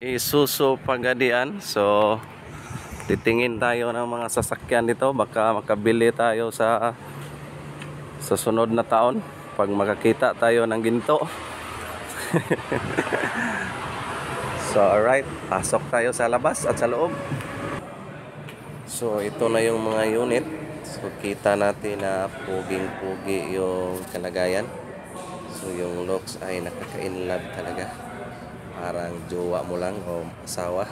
Isuzu Pagadian. So titingin tayo ng mga sasakyan dito, baka makabili tayo sa sunod na taon pag makakita tayo ng ginto. So alright, pasok tayo sa labas at sa loob. So ito na yung mga unit. So kita natin na puging-pugi yung kalagayan. So yung looks ay nakaka-inlove talaga. Parang jowa mo lang o asawa.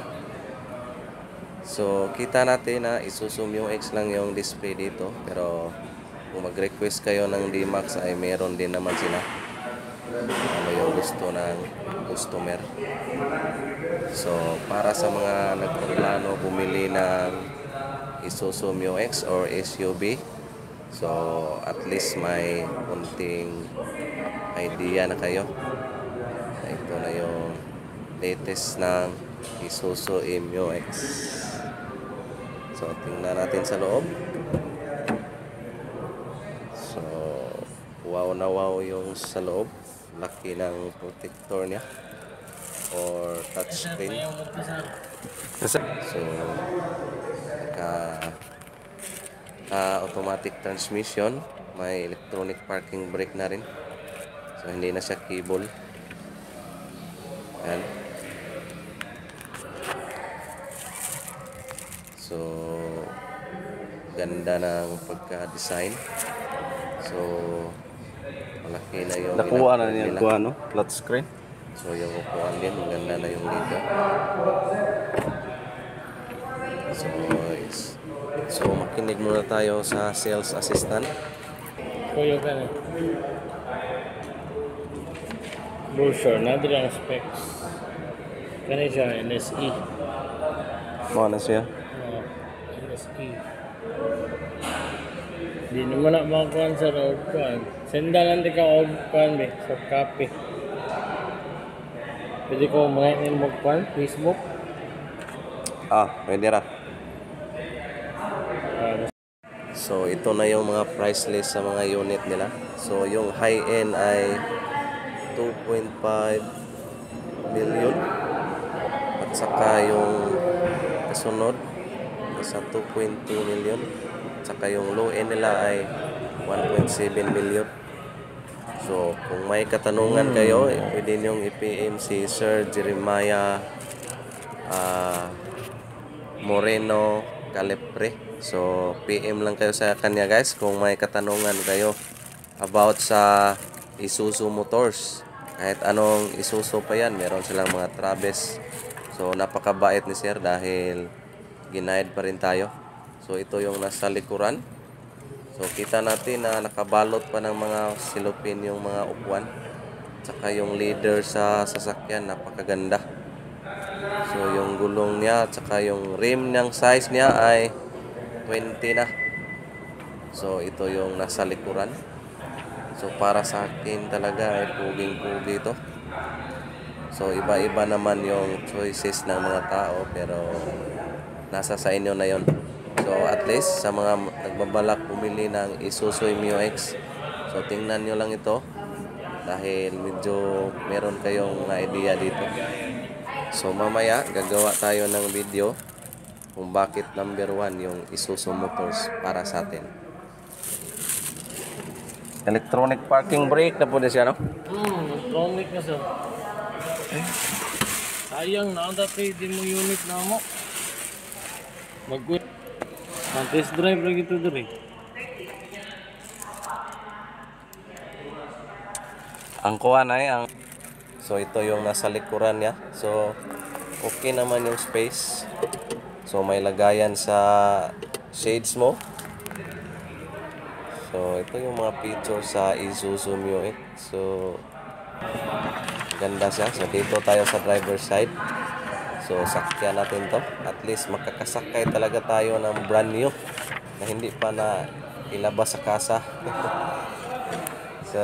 So kita natin na Isuzu MU-X lang yung display dito, pero kung mag-request kayo ng D-Max ay meron din naman sila. Ano yung gusto ng customer. So para sa mga nagpaplano bumili ng Isuzu MU-X or SUV, so at least may kunting idea na kayo. Ito na yung latest ng Isuzu MU-X. So tingnan natin sa loob. So wow na wow yung sa loob. Laki ng protector niya or touchscreen. So automatic transmission, may electronic parking brake na rin. So hindi na siya cable. Yan. So ganda ng pagka-design. So malaki na yung Nakuha na niya ko ano, flat screen. So yung upuan din, maganda na yung dito. So makinig muna tayo sa sales assistant. Kuya ka na. Brochure, na din ang specs. Kani siya, NSE. Mo na siya. NSE. Di naman na makakuhan sa roadkuhan. Sendalan di ka roadkuhan, be. Sa copy. Pwede ko mga magkuhan, Facebook. Pwede ra. So ito na yung mga price list sa mga unit nila. So yung high end ay 2.5 million. At saka yung kasunod sa 2.2 million. At saka yung low end nila ay 1.7 million. So kung may katanungan kayo, pwede niyong i-PM si Sir Jeremiah Moreno Calepre. So PM lang kayo sa kanya guys kung may katanungan kayo about sa Isuzu Motors. Kahit anong Isuzu pa yan, meron silang mga Traves. So napakabait ni Sir dahil ginaid pa rin tayo. So ito yung nasa likuran. So kita natin na nakabalot pa ng mga silupin yung mga upuan. Tsaka yung leader sa sasakyan, napakaganda. So yung gulong niya, tsaka yung rim ng size niya ay 20 na. So ito yung nasa likuran. So para sa akin talaga ay puging-pugi ito. So iba-iba naman yung choices ng mga tao, pero nasa sa inyo na yon. So at least sa mga nagbabalak bumili ng Isuzu MU-X, so tingnan nyo lang ito dahil medyo meron kayong idea dito. So mamaya gagawa tayo ng video kung bakit number 1 yung Isuzu Motors para sa atin. Electronic parking brake na po na siya, no? Electronic na siya. Sayang na, dati din mo unit na mo. Mag-quit. Mag-test drive lagi ito doon eh. Ang kuhan ay ang so ito yung nasa likuran niya. So okay naman yung space. So may lagayan sa shades mo. So ito yung mga features sa Isuzu MU-X. So ganda siya. So dito tayo sa driver side. So sakyan natin to. At least makakasakay talaga tayo ng brand new na hindi pa na ilabas sa kasa. So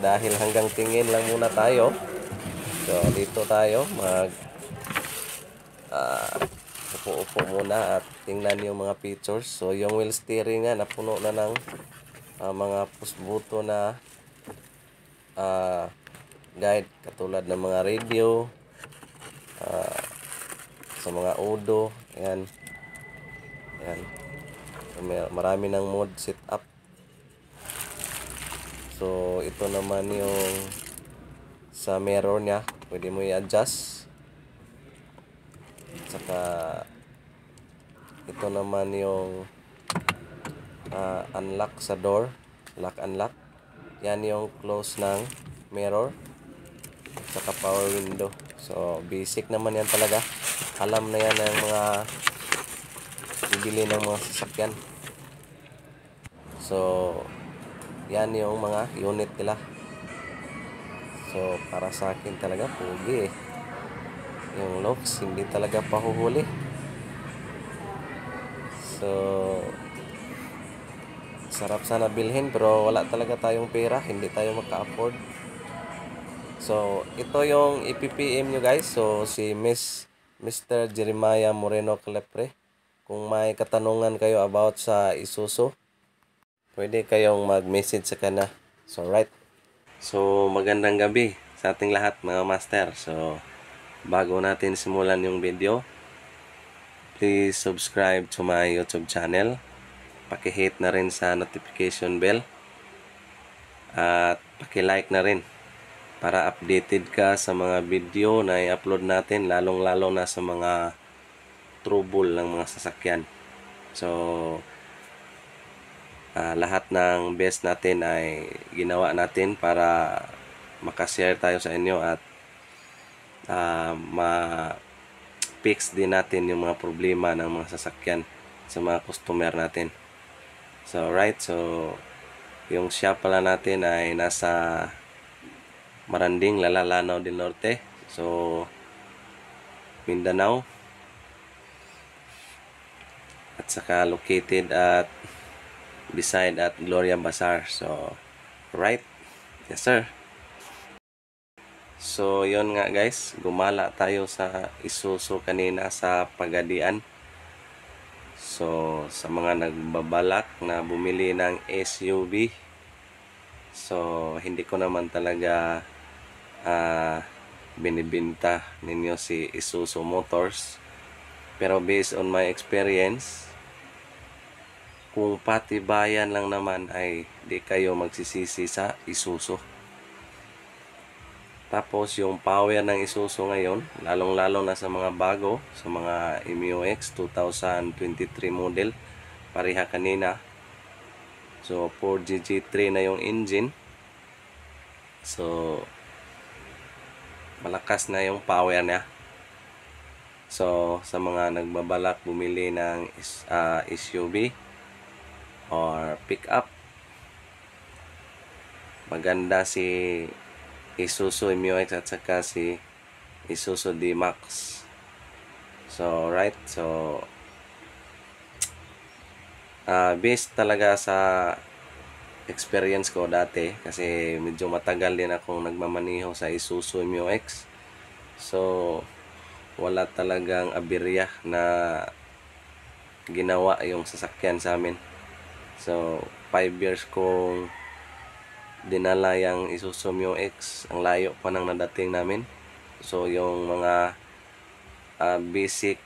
dahil hanggang tingin lang muna tayo. So dito tayo upo-upo muna at tingnan yung mga features. So yung wheel steering nga napuno na ng mga push button na guide katulad ng mga radio, sa mga Odo. Ayan. Ayan. So, marami ng mode setup. So, ito naman yung sa mirror niya. Pwede mo i-adjust. Saka, ito naman yung unlock sa door. Lock, unlock. Yan yung close ng mirror. Saka power window. So, basic naman yan talaga. Alam na yan ng mga bibili ng mga sasakyan. So, yan yung mga unit nila. So, para sa akin talaga, pugi eh. Yung looks, hindi talaga pahuhuli. So, sarap sana bilhin pero wala talaga tayong pera. Hindi tayo maka-afford. So, ito yung ipipm nyo guys. So, si Mr. Jeremiah Moreno Calepre. Kung may katanungan kayo about sa Isuzu, pwede kayong mag-message sa kanya. So, right. So, magandang gabi sa ating lahat mga master. So, bago natin simulan yung video, please subscribe to my YouTube channel. Paki-hit na rin sa notification bell. At paki-like na rin para updated ka sa mga video na i-upload natin, lalong-lalo na sa mga trouble ng mga sasakyan. So, lahat ng best natin ay ginawa natin para makashare tayo sa inyo at ma-fix din natin yung mga problema ng mga sasakyan sa mga customer natin. So, right. So, yung shop pala natin ay nasa Maranding, Lanao del Norte. So, Mindanao. At saka located at beside at Gloria Bazaar. So, right. Yes, sir. So, yon nga guys. Gumala tayo sa Isuzu kanina sa Pagadian. So, sa mga nagbabalak na bumili ng SUV. So, hindi ko naman talaga binibinta ninyo si Isuzu Motors. Pero based on my experience, kung patibayan lang naman ay di kayo magsisisi sa Isuzu. Tapos yung power ng Isuzu ngayon, lalong-lalo na sa mga bago, sa mga MU-X 2023 model, pareha kanina. So 4GG3 na yung engine. So malakas na yung power niya. So sa mga nagbabalak bumili ng SUV or pick-up, maganda si Isuzu MU-X at saka si Isuzu D-Max. So right. So based talaga sa experience ko dati, kasi medyo matagal din akong nagmamaniho sa Isuzu MU-X. So wala talagang aberya na ginawa yung sasakyan sa amin. So 5 years kong dinala yung Isuzu MU-X. Ang layo pa ng nadating namin. So yung mga basic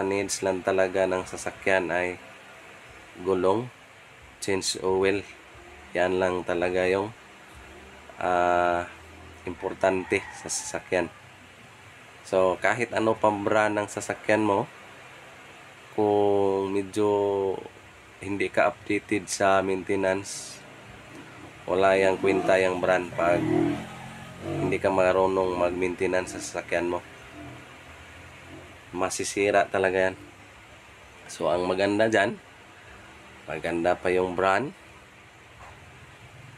needs lang talaga ng sasakyan ay gulong, change oil. Yan lang talaga yung importante sa sasakyan. So kahit ano pang brand ng sasakyan mo, kung medyo hindi ka updated sa maintenance, wala yang kwenta yung brand pag hindi ka marunong mag-maintenance sa sasakyan mo. Masisira talaga yan. So ang maganda dyan, maganda pa yung brand,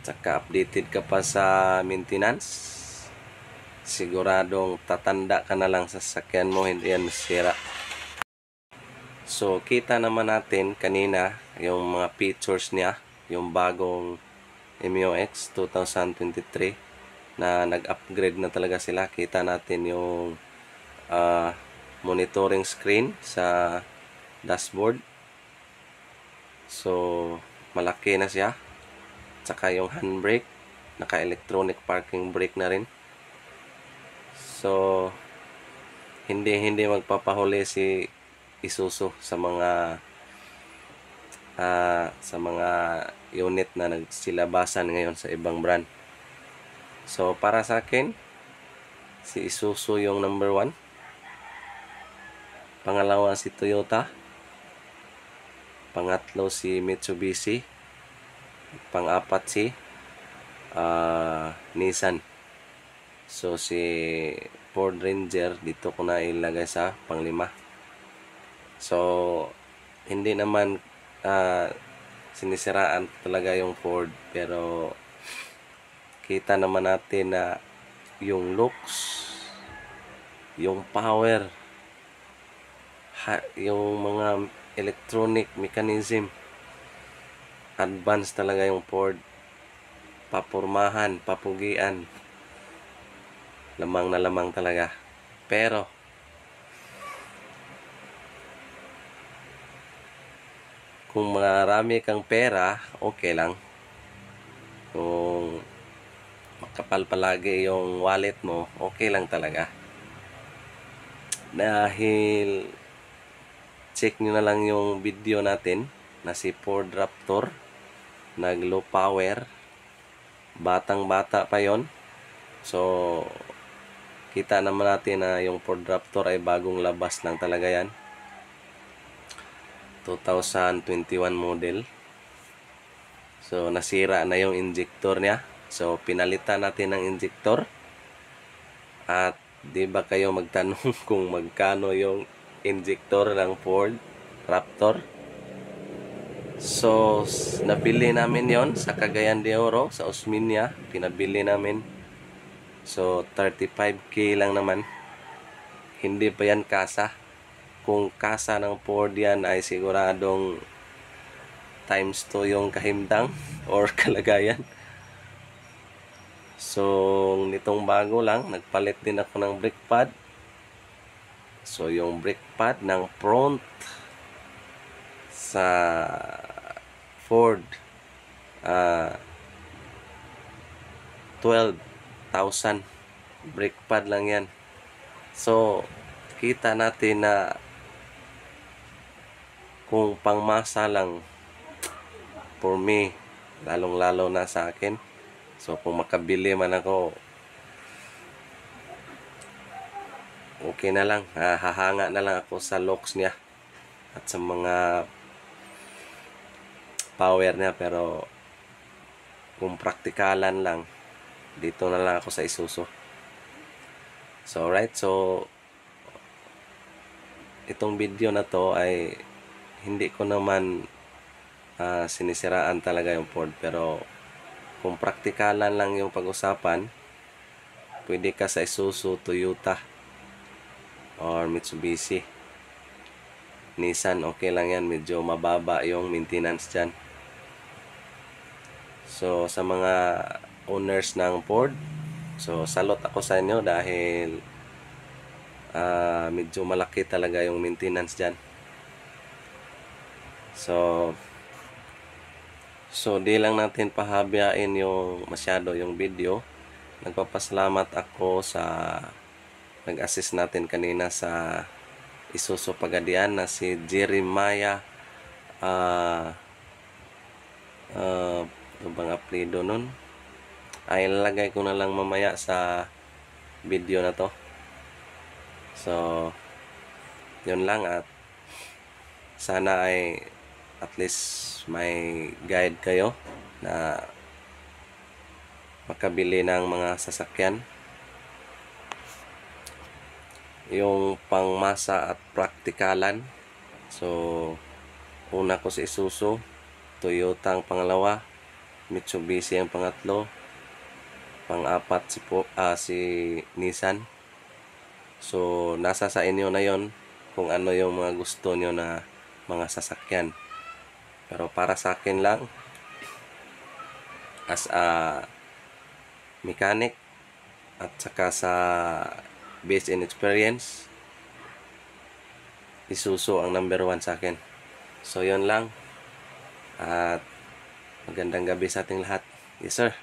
tsaka updated ka pa sa maintenance, siguradong tatanda ka na lang sa sasakyan mo, hindi yan masira. So kita naman natin kanina yung mga features niya, yung bagong MU-X 2023 na nag-upgrade na talaga sila. Kita natin yung monitoring screen sa dashboard. So malaki na siya. Tsaka yung handbrake, naka-electronic parking brake na rin. So hindi magpapahuli si Isuzu sa mga unit na nagsilabasan ngayon sa ibang brand. So para sa akin, si Isuzu yung number 1. Pangalawa si Toyota. Pangatlo si Mitsubishi. Pang-apat si Nissan. So si Ford Ranger dito ko na ilagay sa pang-5. So hindi naman sinisiraan talaga yung Ford, pero kita naman natin na yung looks, yung power, yung mga electronic mechanism, advanced talaga yung Ford. Papurmahan, papugian, lamang na lamang talaga. Pero kung marami kang pera, okay lang. Kung makapal palagi yung wallet mo, okay lang talaga. Dahil check nyo na lang yung video natin na si Ford Raptor, nag low power, batang bata pa yon. So kita naman natin na yung Ford Raptor ay bagong labas lang talaga yan, 2021 model. So nasira na yung injector niya, so pinalitan natin ng injector. At di ba kayo magtanong kung magkano yung injector ng Ford Raptor? So nabili namin yon sa Cagayan de Oro, sa Osmeña, pinabili namin. So 35k lang naman. Hindi pa yan kasa. Kung kasa ng Ford yan ay siguradong times 2 yung kahimtang or kalagayan. So nitong bago lang, nagpalit din ako ng brake pad. So yung brake pad ng front sa Ford 12,000 brake pad lang yan. So kita natin na kung pangmasa lang, for me, lalong lalo na sa akin, so kung makabili man ako, okay na lang, hahanga na lang ako sa looks niya at sa mga power niya. Pero kung praktikalan lang, dito na lang ako sa Isuzu. So alright, so itong video na to ay hindi ko naman sinisiraan talaga yung Ford, pero kung praktikalan lang yung pag-usapan, pwede ka sa Isuzu, Toyota or Mitsubishi. Nissan, okay lang yan, medyo mababa yung maintenance dyan. So sa mga owners ng Ford, so salute ako sa inyo dahil medyo malaki talaga yung maintenance dyan. So di lang natin pahabain yung masyado yung video. Nagpapasalamat ako sa nag-assist natin kanina sa Isuzu Pagadian na si Jeremiah ano bang apelido nun? Ay ilalagay ko na lang mamaya sa video na to. So yun lang, at sana ay at least may guide kayo na makabili ng mga sasakyan. Yung pangmasa at praktikalan. So una ko si Isuzu, Toyota ang pangalawa, Mitsubishi ang pangatlo, pang-apat si Nissan. So nasa sa inyo na yon kung ano yung mga gusto nyo na mga sasakyan. Pero para sa akin lang, as a mechanic at saka sa based in experience, Isuzu ang number 1 sa akin. So yun lang, at magandang gabi sa ating lahat. Yes sir.